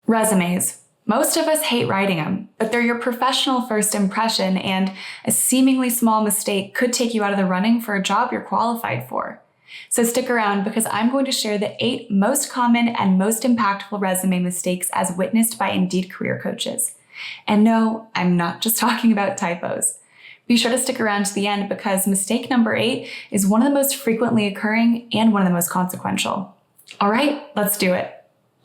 Resumes. Most of us hate writing them, but they're your professional first impression, and a seemingly small mistake could take you out of the running for a job you're qualified for. So stick around because I'm going to share the 8 most common and most impactful resume mistakes as witnessed by Indeed career coaches. And no, I'm not just talking about typos. Be sure to stick around to the end because mistake number 8 is one of the most frequently occurring and one of the most consequential. All right, let's do it.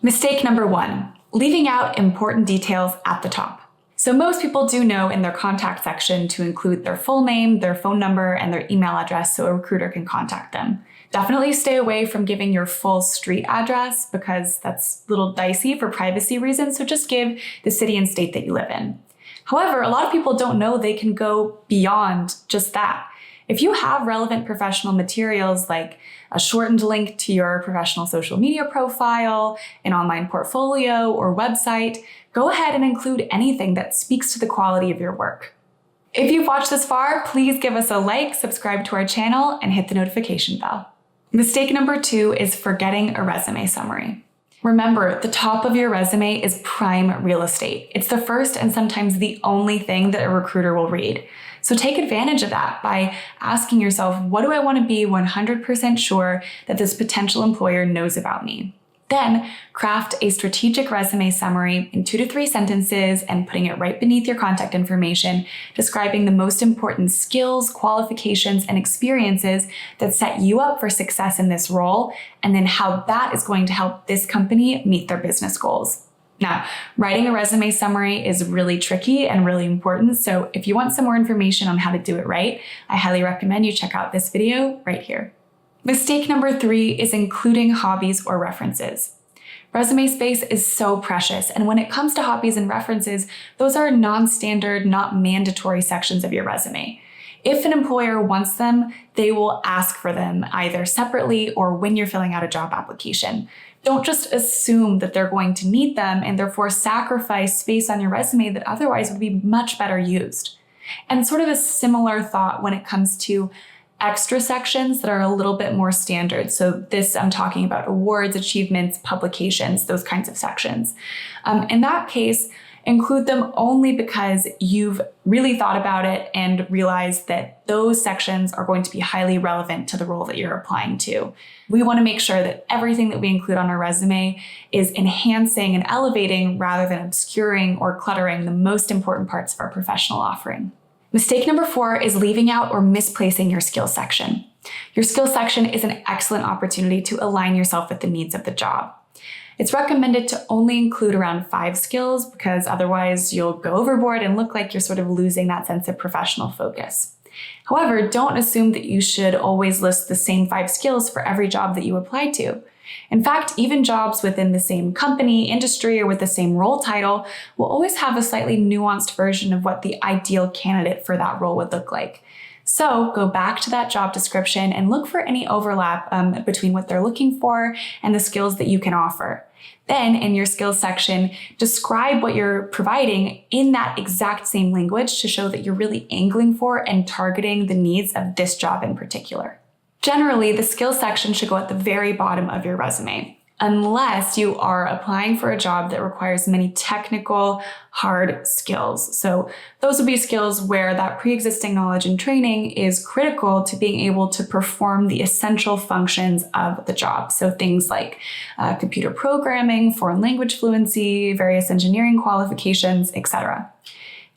Mistake number 1. Leaving out important details at the top. So most people do know in their contact section to include their full name, their phone number, and their email address so a recruiter can contact them. Definitely stay away from giving your full street address because that's a little dicey for privacy reasons, so just give the city and state that you live in. However, a lot of people don't know they can go beyond just that. If you have relevant professional materials like a shortened link to your professional social media profile, an online portfolio, or website, go ahead and include anything that speaks to the quality of your work. If you've watched this far, please give us a like, subscribe to our channel, and hit the notification bell. Mistake number 2 is forgetting a resume summary. Remember, the top of your resume is prime real estate. It's the first and sometimes the only thing that a recruiter will read. So take advantage of that by asking yourself, what do I want to be 100% sure that this potential employer knows about me? Then craft a strategic resume summary in 2 to 3 sentences and putting it right beneath your contact information, describing the most important skills, qualifications, and experiences that set you up for success in this role, and then how that is going to help this company meet their business goals. Now, writing a resume summary is really tricky and really important, so if you want some more information on how to do it right, I highly recommend you check out this video right here. Mistake number 3 is including hobbies or references. Resume space is so precious, and when it comes to hobbies and references, those are non-standard, not mandatory sections of your resume. If an employer wants them, they will ask for them either separately or when you're filling out a job application. Don't just assume that they're going to need them and therefore sacrifice space on your resume that otherwise would be much better used. And sort of a similar thought when it comes to extra sections that are a little bit more standard. So this, I'm talking about awards, achievements, publications, those kinds of sections. In that case, include them only because you've really thought about it and realized that those sections are going to be highly relevant to the role that you're applying to. We want to make sure that everything that we include on our resume is enhancing and elevating rather than obscuring or cluttering the most important parts of our professional offering. Mistake number 4 is leaving out or misplacing your skills section. Your skills section is an excellent opportunity to align yourself with the needs of the job. It's recommended to only include around 5 skills because otherwise you'll go overboard and look like you're sort of losing that sense of professional focus. However, don't assume that you should always list the same 5 skills for every job that you apply to. In fact, even jobs within the same company, industry, or with the same role title will always have a slightly nuanced version of what the ideal candidate for that role would look like. So go back to that job description and look for any overlap between what they're looking for and the skills that you can offer. Then in your skills section, describe what you're providing in that exact same language to show that you're really angling for and targeting the needs of this job in particular. Generally, the skills section should go at the very bottom of your resume, unless you are applying for a job that requires many technical, hard skills. So those would be skills where that pre-existing knowledge and training is critical to being able to perform the essential functions of the job. So things like computer programming, foreign language fluency, various engineering qualifications, etc.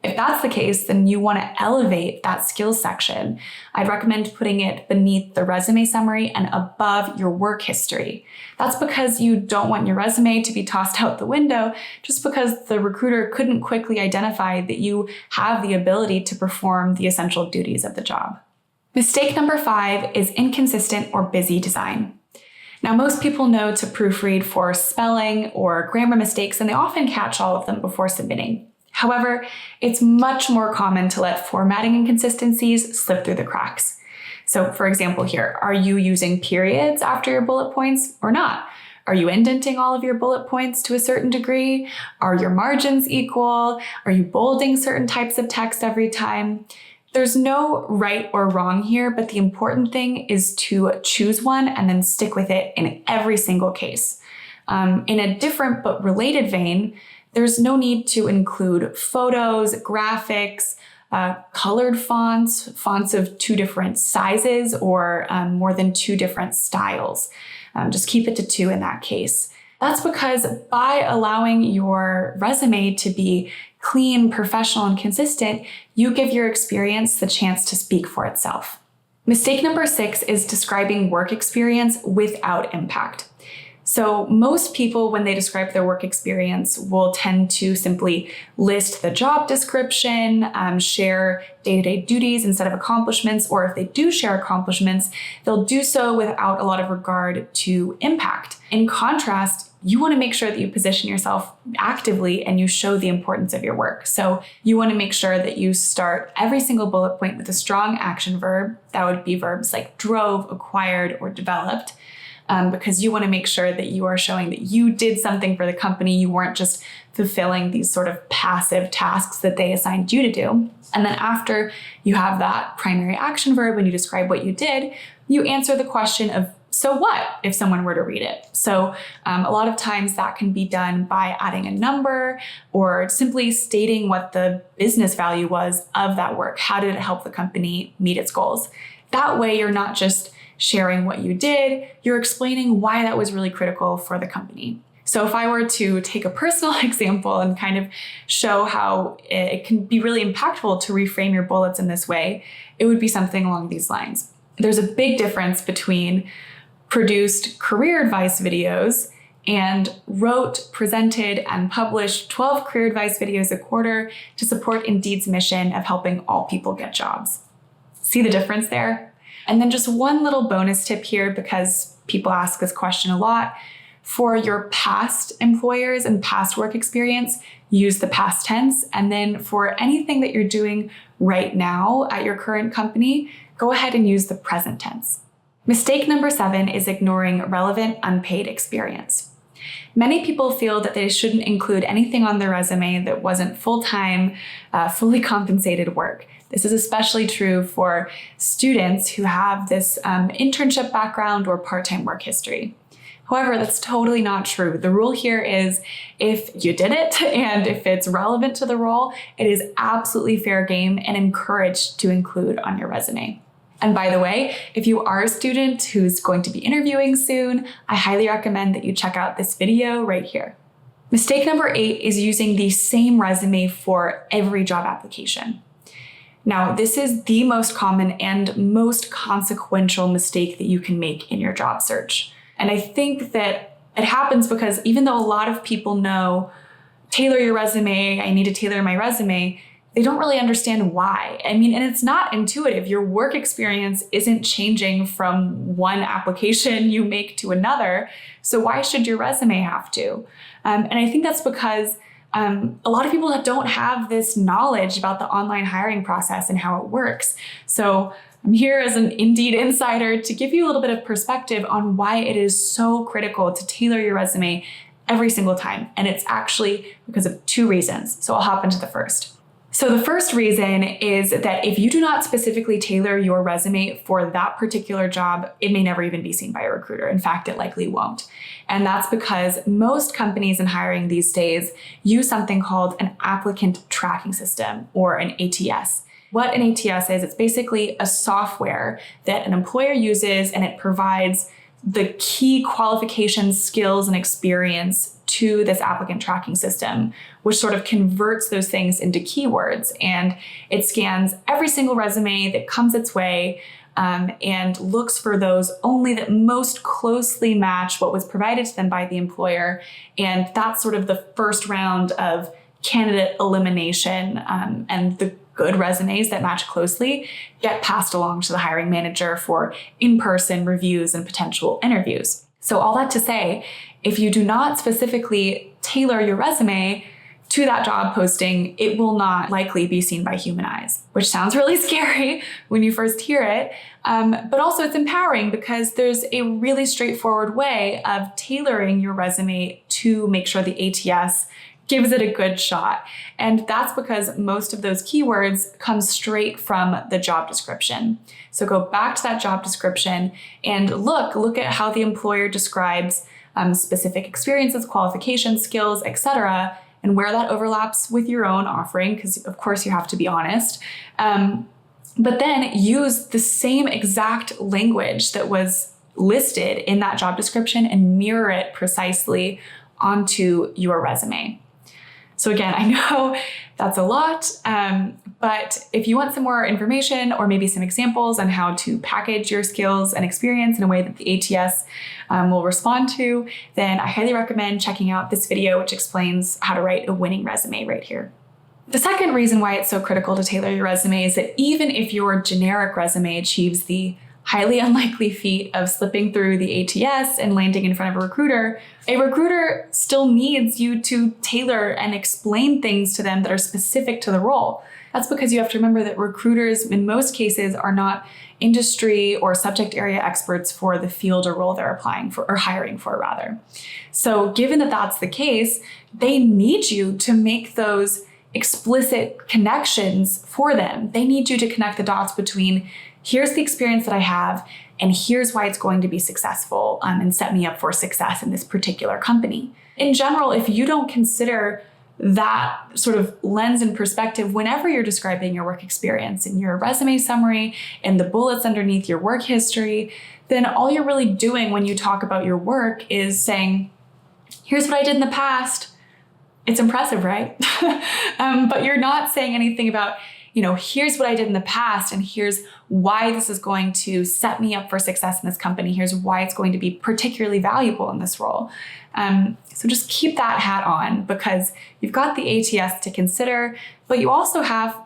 If that's the case, then you want to elevate that skills section. I'd recommend putting it beneath the resume summary and above your work history. That's because you don't want your resume to be tossed out the window just because the recruiter couldn't quickly identify that you have the ability to perform the essential duties of the job. Mistake number 5 is inconsistent or busy design. Now, most people know to proofread for spelling or grammar mistakes, and they often catch all of them before submitting. However, it's much more common to let formatting inconsistencies slip through the cracks. So for example here, are you using periods after your bullet points or not? Are you indenting all of your bullet points to a certain degree? Are your margins equal? Are you bolding certain types of text every time? There's no right or wrong here, but the important thing is to choose one and then stick with it in every single case. In a different but related vein, there's no need to include photos, graphics, colored fonts, fonts of 2 different sizes, or more than 2 different styles. Just keep it to 2 in that case. That's because by allowing your resume to be clean, professional, and consistent, you give your experience the chance to speak for itself. Mistake number 6 is describing work experience without impact. So most people, when they describe their work experience, will tend to simply list the job description, share day-to-day duties instead of accomplishments, or if they do share accomplishments, they'll do so without a lot of regard to impact. In contrast, you want to make sure that you position yourself actively and you show the importance of your work. So you want to make sure that you start every single bullet point with a strong action verb. That would be verbs like drove, acquired, or developed. Because you want to make sure that you are showing that you did something for the company. You weren't just fulfilling these sort of passive tasks that they assigned you to do. And then after you have that primary action verb and you describe what you did, you answer the question of, so what, if someone were to read it? So a lot of times that can be done by adding a number or simply stating what the business value was of that work. How did it help the company meet its goals? That way you're not just sharing what you did, you're explaining why that was really critical for the company. So if I were to take a personal example and kind of show how it can be really impactful to reframe your bullets in this way, it would be something along these lines. There's a big difference between produced career advice videos and wrote, presented, and published 12 career advice videos a quarter to support Indeed's mission of helping all people get jobs. See the difference there? And then just one little bonus tip here, because people ask this question a lot. For your past employers and past work experience, use the past tense. And then for anything that you're doing right now at your current company, go ahead and use the present tense. Mistake number 7 is ignoring relevant unpaid experience. Many people feel that they shouldn't include anything on their resume that wasn't full-time, fully compensated work. This is especially true for students who have this internship background or part-time work history. However, that's totally not true. The rule here is if you did it and if it's relevant to the role, it is absolutely fair game and encouraged to include on your resume. And by the way, if you are a student who's going to be interviewing soon, I highly recommend that you check out this video right here. Mistake number 8 is using the same resume for every job application. Now, this is the most common and most consequential mistake that you can make in your job search. And I think that it happens because even though a lot of people know, tailor your resume, I need to tailor my resume, they don't really understand why. I mean, and it's not intuitive. Your work experience isn't changing from one application you make to another. So why should your resume have to? And I think that's because a lot of people that don't have this knowledge about the online hiring process and how it works. So I'm here as an Indeed insider to give you a little bit of perspective on why it is so critical to tailor your resume every single time. And it's actually because of 2 reasons. So I'll hop into the first. So the first reason is that if you do not specifically tailor your resume for that particular job, it may never even be seen by a recruiter. In fact, it likely won't. And that's because most companies in hiring these days use something called an applicant tracking system, or an ATS. What an ATS is, it's basically a software that an employer uses, and it provides the key qualifications, skills, and experience to this applicant tracking system, which sort of converts those things into keywords. And it scans every single resume that comes its way and looks for those only that most closely match what was provided to them by the employer. And that's sort of the first round of candidate elimination, and the good resumes that match closely get passed along to the hiring manager for in-person reviews and potential interviews. So all that to say, if you do not specifically tailor your resume to that job posting, it will not likely be seen by human eyes, which sounds really scary when you first hear it. But also it's empowering because there's a really straightforward way of tailoring your resume to make sure the ATS gives it a good shot. And that's because most of those keywords come straight from the job description. So go back to that job description and look at how the employer describes specific experiences, qualifications, skills, etc., and where that overlaps with your own offering, because of course you have to be honest. But then use the same exact language that was listed in that job description and mirror it precisely onto your resume. So again, I know that's a lot, but if you want some more information or maybe some examples on how to package your skills and experience in a way that the ATS will respond to, then I highly recommend checking out this video, which explains how to write a winning resume right here. The second reason why it's so critical to tailor your resume is that even if your generic resume achieves the highly unlikely feat of slipping through the ATS and landing in front of a recruiter still needs you to tailor and explain things to them that are specific to the role. That's because you have to remember that recruiters, in most cases, are not industry or subject area experts for the field or role they're applying for, or hiring for rather. So given that that's the case, they need you to make those explicit connections for them. They need you to connect the dots between here's the experience that I have, and here's why it's going to be successful and set me up for success in this particular company. In general, if you don't consider that sort of lens and perspective whenever you're describing your work experience in your resume summary and the bullets underneath your work history, then all you're really doing when you talk about your work is saying, here's what I did in the past. It's impressive, right? But you're not saying anything about, here's what I did in the past, and here's why this is going to set me up for success in this company. Here's why it's going to be particularly valuable in this role. So just keep that hat on, because you've got the ATS to consider, but you also have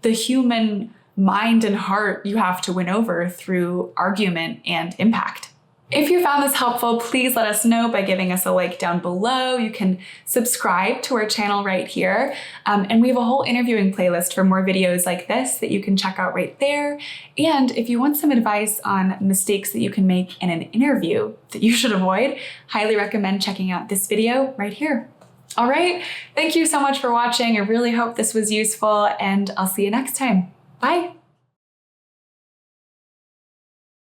the human mind and heart you have to win over through argument and impact. If you found this helpful, please let us know by giving us a like down below. You can subscribe to our channel right here. And we have a whole interviewing playlist for more videos like this that you can check out right there. And if you want some advice on mistakes that you can make in an interview that you should avoid, highly recommend checking out this video right here. All right, thank you so much for watching. I really hope this was useful, and I'll see you next time. Bye.